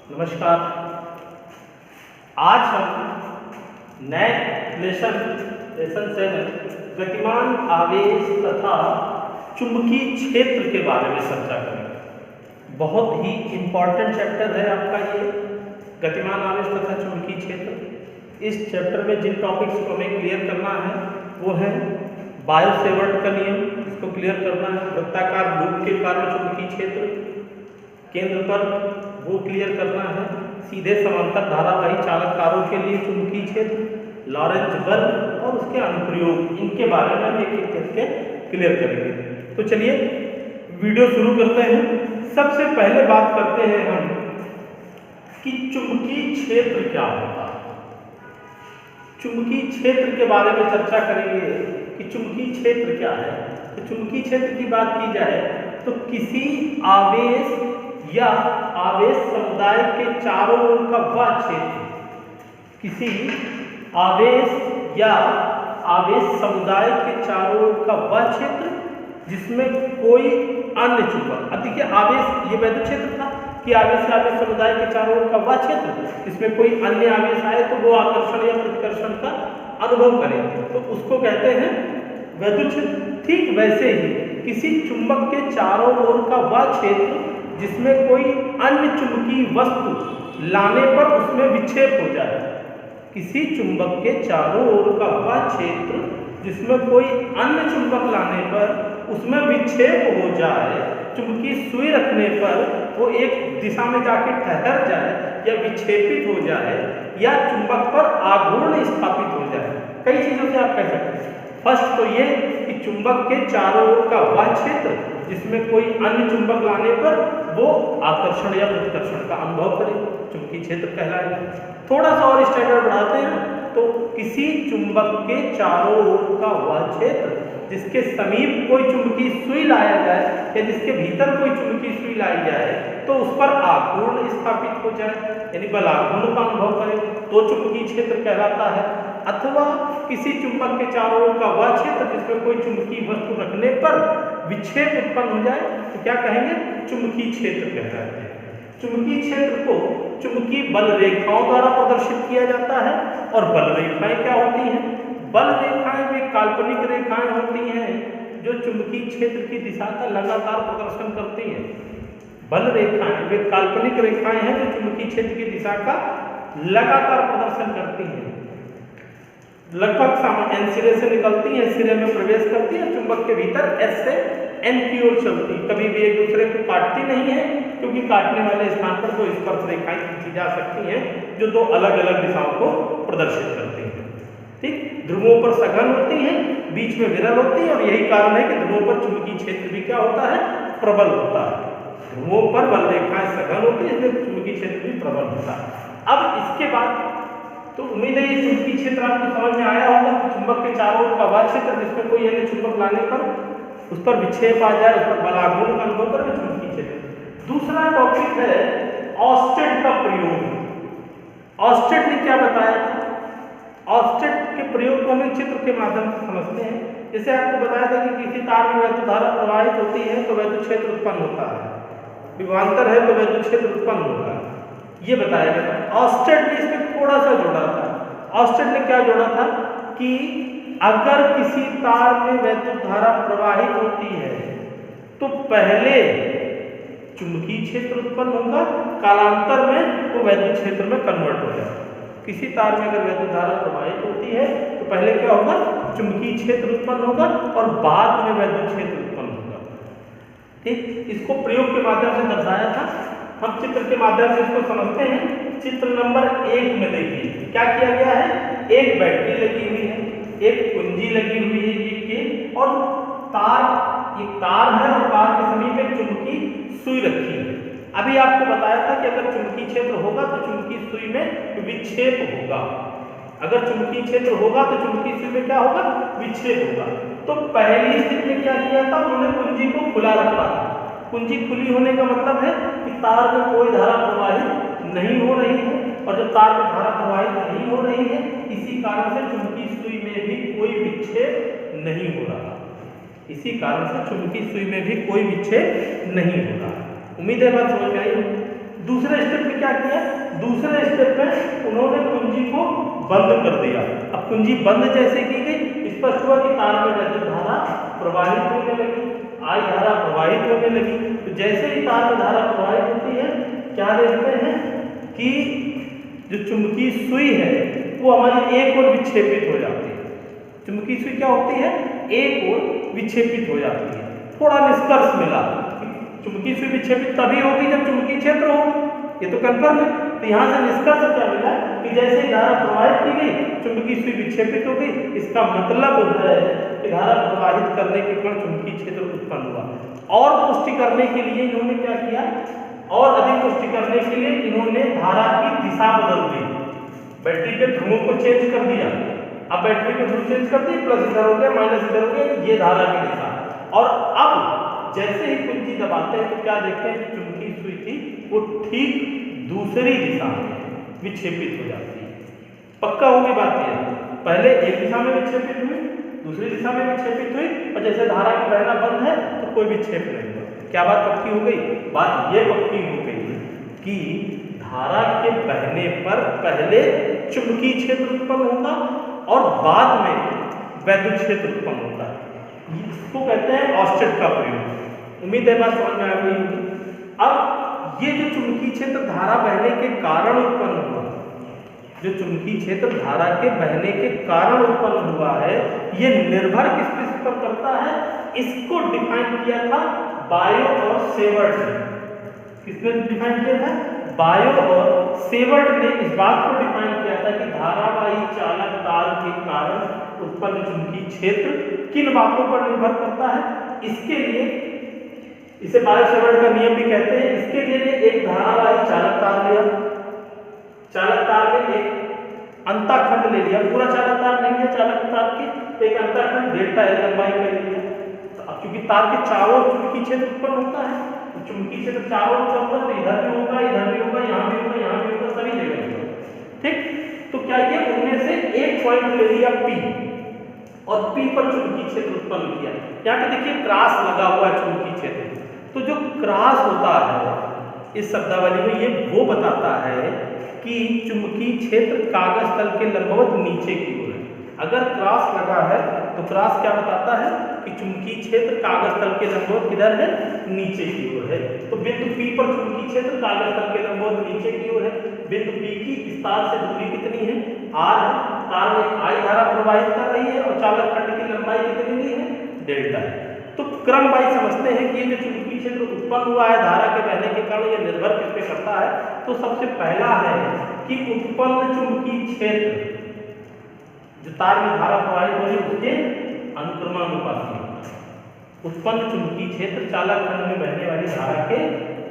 नमस्कार। आज हम नए लेसन 7 गतिमान आवेश तथा चुंबकीय क्षेत्र के बारे में चर्चा करेंगे। बहुत ही इम्पॉर्टेंट चैप्टर है आपका ये गतिमान आवेश तथा चुंबकीय क्षेत्र। इस चैप्टर में जिन टॉपिक्स को हमें क्लियर करना है वो है बायो-सेवर्ट का नियम, इसको क्लियर करना है। वृत्ताकार लूप के कारण चुंबकीय क्षेत्र केंद्र पर वो क्लियर करना है। सीधे समांतर धारावाही चालक तारों के लिए चुंबकीय क्षेत्र, लॉरेंज बल और उसके अनुप्रयोग, इनके बारे में हम एक-एक करके क्लियर करेंगे। तो चलिए वीडियो शुरू करते हैं। सबसे पहले बात करते हैं हम कि चुंबकीय क्षेत्र क्या होता है। चुंबकीय क्षेत्र के बारे में चर्चा करेंगे कि चुंबकीय क्षेत्र क्या है। तो चुंबकीय क्षेत्र की बात की जाए तो किसी आवेश या आवेश समुदाय के चारों ओर का वह क्षेत्र, किसी आवेश या आवेश समुदाय के चारों ओर का वह क्षेत्र जिसमें कोई अन्य चुंबक, देखिए आवेश, ये वैद्युत क्षेत्र था कि आवेश या आवेश समुदाय के चारों ओर का वह क्षेत्र जिसमें कोई अन्य आवेश आए तो वो आकर्षण या प्रतिकर्षण का अनुभव करे, तो उसको कहते हैं वैद्युत क्षेत्र। ठीक वैसे ही किसी चुंबक के चारों ओर का वह क्षेत्र जिसमें कोई अन्य चुंबकीय वस्तु लाने पर उसमें विक्षेप हो जाए। किसी चुंबक के चारों ओर का वह क्षेत्र जिसमें कोई अन्य चुंबक लाने पर उसमें विक्षेप हो जाए, चुंबकीय सुई रखने पर वो एक दिशा में जाके ठहर जाए या विक्षेपित हो जाए या चुंबक पर आघूर्ण स्थापित हो जाए। कई चीजों से आप कह सकते हैं। फर्स्ट तो ये कि चुंबक के चारों ओर का वह क्षेत्र जिसमें कोई अन्य चुंबक लाने पर वो आकर्षण या प्रतिकर्षण का अनुभव करे, चुंबकीय क्षेत्र कहलाएगा। थोड़ा सा और स्टैंडर्ड बढ़ाते हैं तो किसी चुंबक के चारों ओर का वह क्षेत्र जिसके समीप कोई चुंबकीय सुई लाया जाए या जिसके भीतर कोई चुंबकीय सुई लाई जाए तो उस पर आघूर्ण स्थापित हो जाए, यानी बलाघूर्ण का अनुभव करे तो चुंबकीय क्षेत्र कहलाता है। अथवा किसी चुंबक के चारों ओर का वह क्षेत्र जिसमें कोई चुंबकीय वस्तु रखने पर विक्षेप उत्पन्न हो जाए तो क्या कहेंगे, चुंबकीय क्षेत्र कहलाते हैं। चुंबकीय क्षेत्र को चुंबकीय बल रेखाओं द्वारा प्रदर्शित किया जाता है। और बल रेखाएं क्या होती हैं? बल रेखाएं वे काल्पनिक रेखाएं होती हैं जो चुंबकीय क्षेत्र की दिशा का लगातार प्रदर्शन करती हैं। बल रेखाएं वे काल्पनिक रेखाएं हैं जो चुंबकीय क्षेत्र की दिशा का लगातार प्रदर्शन करती हैं। लगभग एन सिरे से निकलती है, सिरे में प्रवेश करती है, चुंबक के भीतर एस से एन की ओर चलती, कभी भी एक दूसरे को काटती नहीं है क्योंकि काटने वाले स्थान पर दो स्पर्श रेखाएं खींची जा सकती हैं जो दो अलग अलग दिशाओं को प्रदर्शित करती हैं। ठीक, ध्रुवों पर सघन होती हैं, बीच में विरल होती है और यही कारण है कि ध्रुवों पर चुंबकीय क्षेत्र भी क्या होता है, प्रबल होता है। ध्रुवों पर बल रेखाएं सघन होती है इसलिए चुंबकीय क्षेत्र भी प्रबल होता है। अब इसके बाद तो उम्मीद है ये चुंबकीय क्षेत्र आपको समझ में आया होगा। चुंबक के चारों ओर का वह क्षेत्र जिसमें कोई अन्य चुंबक लाने पर उस पर विक्षेप आ जाए, उस पर बलाघूर्ण का अनुभव करे, चुंबकीय क्षेत्र। दूसरा टॉपिक है ऑस्टेड का प्रयोग। ऑस्टेड ने क्या बताया था? ऑस्टेड के प्रयोग को हम चित्र के माध्यम से समझते हैं। जैसे आपको बताया था कि किसी तार में वैद्युत धारा प्रवाहित होती है तो वैद्युत क्षेत्र उत्पन्न होता है, विभवांतर है तो वैद्युत क्षेत्र उत्पन्न होता है, ये बताया गया। ऑस्टेड ने इसमें थोड़ा सा जोड़ा था। ऑस्टेड ने क्या जोड़ा था कि अगर किसी तार में वैद्युत धारा प्रवाहित होती है तो पहले चुंबकीय क्षेत्र उत्पन्न होगा, कालांतर में वो वैद्युत क्षेत्र में कन्वर्ट हो जाएगा। किसी तार में अगर वैद्युत धारा प्रवाहित होती है तो पहले क्या होगा, चुंबकीय क्षेत्र उत्पन्न होगा और बाद में वैद्युत क्षेत्र उत्पन्न होगा। ठीक, इसको प्रयोग के माध्यम से दर्शाया था। हम चित्र के माध्यम से इसको समझते हैं। चित्र नंबर 1 में देखिए क्या किया गया है। एक बैटरी लगी हुई है, एक कुंजी लगी हुई है ये और तार, एक तार है और तार के समीप एक चुंबकीय सुई रखी है। अभी आपको बताया था कि अगर चुंबकीय क्षेत्र होगा तो चुंबकीय सुई में विक्षेप होगा। अगर चुंबकीय क्षेत्र होगा तो चुंबकीय सुई में क्या होगा, विक्षेप होगा। तो पहली स्थिति में क्या किया था, उन्होंने कुंजी को खुला रखा था। कुंजी खुली होने का मतलब है कि तार में कोई धारा प्रवाहित नहीं हो रही है और जब तार में धारा प्रवाहित नहीं हो रही है इसी कारण से चुंबकीय सुई में भी कोई विक्षेप नहीं हो रहा। इसी कारण से चुंबकीय सुई में भी कोई विक्षेप नहीं हो रहा। उम्मीद है बात समझ में आई। दूसरे स्टेप में क्या किया, दूसरे स्टेप में उन्होंने कुंजी को बंद कर दिया। अब कुंजी बंद जैसे की गई, स्पष्ट हुआ कि तार में वैद्युत धारा प्रवाहित होने लगी, आई धारा प्रवाहित होने लगी। तो जैसे ही तार में धारा प्रवाहित होती है, क्या देखते हैं कि जो चुंबकीय सुई है वो हमारी एक ओर विक्षेपित हो जाती है। चुंबकीय सुई क्या होती है, एक ओर विक्षेपित हो जाती है। थोड़ा निष्कर्ष मिला, चुंबकीय सुई विक्षेपित तभी होगी जब चुंबकीय क्षेत्र होगा, ये तो कन्फर्म है। तो यहाँ से निष्कर्ष क्या मिला कि जैसे ही धारा प्रवाहित की गई, चुंबकीय सुई विक्षेपित हो गई। इसका मतलब है कि धारा प्रवाहित करने के कारण चुंबकीय क्षेत्र उत्पन्न हुआ। और पुष्टि करने के लिए इन्होंने क्या किया, और अधिक पुष्टि करने के लिए इन्होंने धारा की दिशा बदल दी, बैटरी के ध्रुवों को चेंज कर दिया। अब बैटरी के ध्रुव चेंज कर दिए, प्लस इधर हो गया, माइनस इधर हो गया, ये धारा की दिशा। और अब जैसे ही कुंजी दबाते हैं तो क्या देखते हैं, चुंबकीय सुई थी वो ठीक दूसरी दिशा में विक्षेपित हो जाती है। पक्का होगी बात ये, पहले एक दिशा में विक्षेपित हुई, दूसरी दिशा में विक्षेपित हुई, और जैसे धारा का बहना बंद है तो कोई विक्षेप नहीं हुआ। क्या बात पक्की हो गई? बात ये पक्की हो गई कि धारा के बहने पर पहले चुंबकीय क्षेत्र उत्पन्न होगा और बाद में वैद्युत क्षेत्र उत्पन्न होता है। इसको कहते हैं ऑस्टेट का प्रयोग। उम्मीद है बात समझ में आ गई होगी। अब ये जो चुंबकीय क्षेत्र धारा बहने के कारण उत्पन्न हुआ, जो चुंबकीय क्षेत्र धारा के बहने के कारण उत्पन्न हुआ है, ये निर्भर किस पर करता है, इसको डिफाइन किया था बायो और सेवर्ट ने। किसने डिफाइन किया था? बायो और सेवर्ट ने इस बात को डिफाइन किया था कि धारावाही चालक तार के कारण उत्पन्न चुंबकीय क्षेत्र किन बातों पर निर्भर करता है। इसके लिए इसे बायो सेवर्ट का नियम भी कहते हैं। इसके लिए एक धारावाही चालक तार लिया, चालक तार में एक अंतःखंड ले लिया, पूरा चालक तार नहीं है, चालक तार के एक अंतःखंड डेल्टा एल लंबाई का ले लिया। तो अब क्योंकि तार के चारों चुंबकीय क्षेत्र उत्पन्न होता है, तो चुंबकीय क्षेत्र चारों उत्पन्न होता है, इधर भी होगा, इधर भी होगा, यहाँ भी होगा, यहाँ भी होगा, सभी जगह होगा। ठीक, तो क्या किया, उनमें से एक पॉइंट ले लिया P और P पर चुंबकीय क्षेत्र उत्पन्न किया। यहाँ पे देखिए क्रॉस लगा हुआ है चुंबकीय क्षेत्र। तो जो क्रॉस होता है इस शब्दावली में, ये वो बताता है कि चुंबकीय क्षेत्र कागज तल के लंबवत नीचे की ओर है। अगर क्रॉस लगा है तो क्रॉस क्या बताता है कि चुंबकीय क्षेत्र कागज तल के लंबवत किधर है, नीचे की ओर है। तो बिंदु P पर चुंबकीय क्षेत्र कागज तल के लंबवत नीचे की ओर है। बिंदु P की इस तार से दूरी कितनी है, r है। तार में I धारा प्रवाहित कर रही है और चालक खंड की लंबाई कितनी है, डेल्टा है। तो क्रम वाइज समझते हैं कि ये जो चुंबकीय क्षेत्र उत्पन्न हुआ है धारा के बहने के कारण, ये निर्भर किस पे करता है। तो सबसे पहला है कि उत्पन्न चुंबकीय क्षेत्र, जो तार में धारा प्रवाहित हो रही है उसके अनुक्रमानुपाती होता है। उत्पन्न चुंबकीय क्षेत्र चालक खंड में बहने वाली धारा के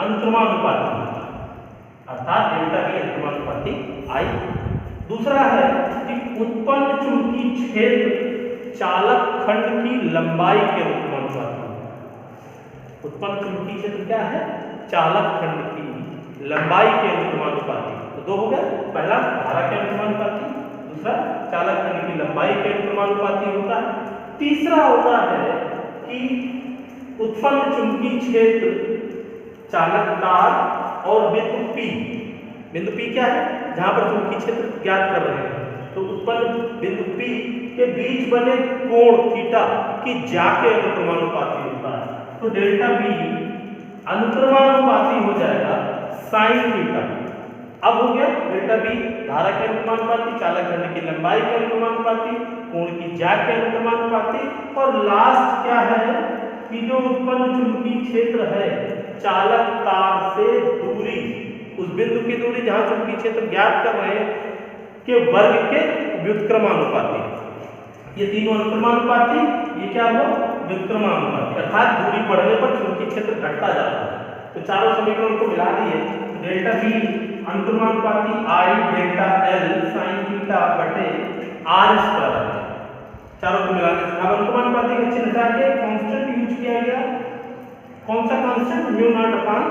अनुक्रमानुपाती होता है, अर्थात डेल्टा के अनुक्रमानुपाती आई। दूसरा है कि उत्पन्न चुंबकीय क्षेत्र चालक खंड की लंबाई के अनुक्रमानुपाती। उत्पन्न चुंबकीय क्षेत्र क्या है, चालक खंड की लंबाई के अनुक्रमानुपाती। तो दो हो गया, पहला धारा के अनुक्रमानुपाती, दूसरा चालक खंड की लंबाई के अनुक्रमानुपाती होता है। तीसरा होता है कि उत्पन्न चुंबकीय क्षेत्र चालक तार और बिंदु P, बिंदु P क्या है, जहां पर चुंबकीय क्षेत्र ज्ञात कर रहे हैं, तो उत्पन्न बिंदु P के बीच बने कोण थीटा की ज्या के अनुक्रमानुपाती होता है। तो डेल्टा B अनुक्रमानुपाती हो जाएगा साइन थीटा। अब हो गया डेल्टा B धारा के अनुक्रमानुपाती, चालक खंड की लंबाई के अनुक्रमानुपाती, कोण की ज्या के अनुक्रमानुपाती, और लास्ट क्या है कि जो उत्पन्न चुंबकीय क्षेत्र है चालक तार से दूरी, उस बिंदु की दूरी जहां चुंबकीय क्षेत्र ज्ञात कर रहे हैं के वर्ग के व्युत्क्रमानुपाती। ये तीनों अनुक्रमानुपाती, ये क्या हुआ, व्युत्क्रमानुपाती, अर्थात दूरी बढ़ने पर चुंबकीय क्षेत्र घटता जाता है। तो चारों समीकरणों को मिला दिए, delta B अनुक्रमानुपाती I delta L sine theta बटे r स्क्वायर। चारों को मिलाने से अब अनुक्रमानुपाती का चिन्ह हटा के कांस्टेंट यूज किया गया। कौन सा कांस्टेंट, म्यू नॉट अपॉन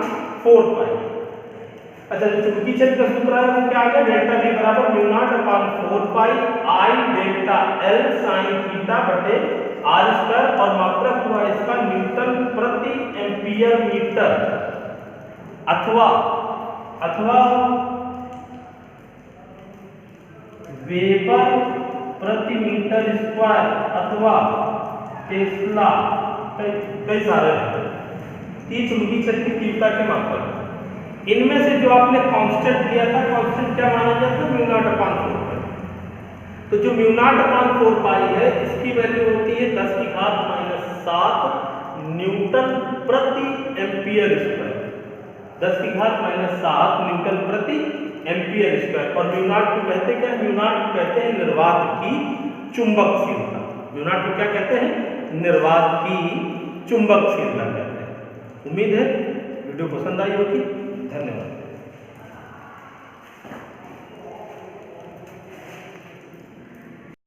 4 पाई। अच्छा, जो चुंबकीय क्षेत्र का सूत्र है वो क्या आ गया, डेल्टा B बराबर mu naught upon 4 pi I delta L sine theta बटे r स्क्वायर, और मात्रक हुआ इसका न्यूटन प्रति एम्पियर मीटर अथवा अथवा वेबर प्रति मीटर स्क्वायर अथवा टेस्ला, कई सारे चुंबकीय क्षेत्र की तीव्रता के मापक। इनमें से जो आपने कांस्टेंट दिया था, कांस्टेंट क्या माना गया था? म्यू नॉट अपॉन 4 पाई। तो जो म्यू नॉट अपॉन 4 पाई है, इसकी वैल्यू होती है 10⁻⁷ न्यूटन प्रति एम्पियर स्क्वायर। 10⁻⁷ न्यूटन प्रति एम्पियर स्क्वायर। और म्यू नॉट को कहते क्या? म्यू नॉट को कहते हैं निर्वात की चुंबकशीलता। म्यू नॉट को क्या कहते हैं? निर्वात की चुंबकशीलता कहते हैं। उम्मीद है वीडियो पसंद आई होगी। धन्यवाद।